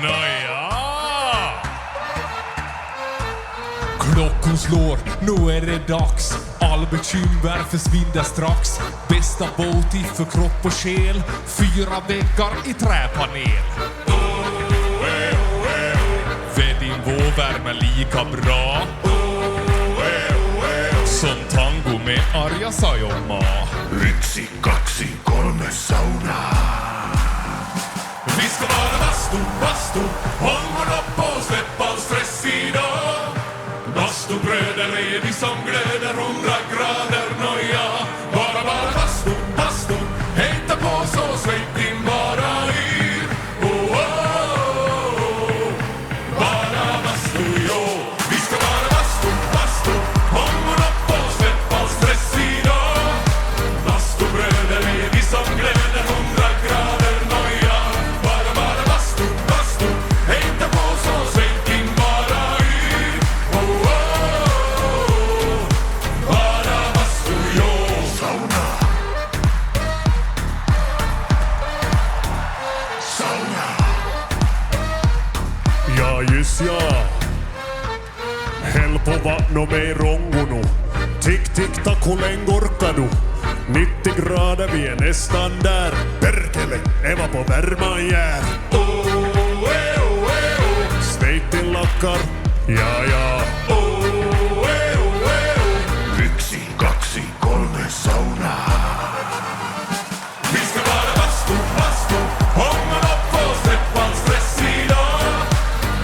Nåja! Klockan slår, nu är det dags. All bekymmer försvinner strax. Bästa båt för kropp och själ. 4 väggar i träpanel. Din vårvärme lika bra som tango med Arja Saijonmaa. 1, 2, 3 sauna. Vi ska vara bastu, håll upp och släpp all stress idag. Bastubröder är vi som glöder 100 grader noja. Bara bastu, hejta på så släpp din bara yr. Bara bastu, jo. Vi ska vara bastu, håll upp och släpp all stress idag. Bastubröder är vi som glöder 100 grader noja. Bara bastu, hejta på så släpp din bara yr. Bara bastu, jo. Sauna. Ja, just ja. Häll på vattno med rongono. Tick, tick, tack, hur länge orkar du? 90 grader, vi är nästan där. Perkele, Eva på värmajär. Svejt till lackar, ja, ja. 1, 2, 3 sauna. Vi ska vara bastu, hångla upp och släpp all stress idag.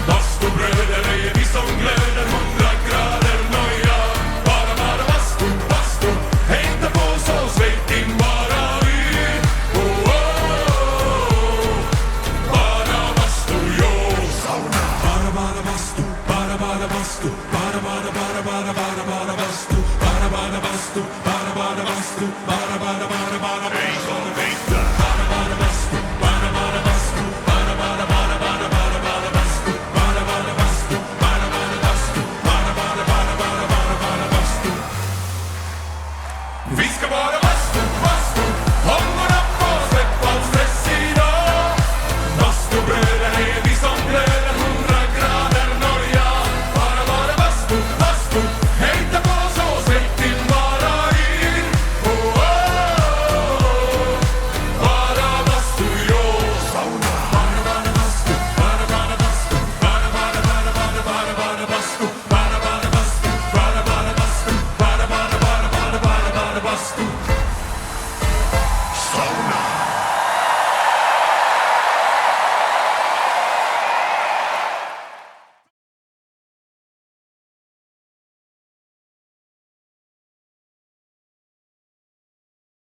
Bastubröder är vi som glöder 100 grader noja. Bara bastu, hejta på så släpp din bara yr. Bara bastu, jo. Sauna. Bara bastu, bara bastu, bara bastu, bara bastu, bara bastu, bara bastu, bara.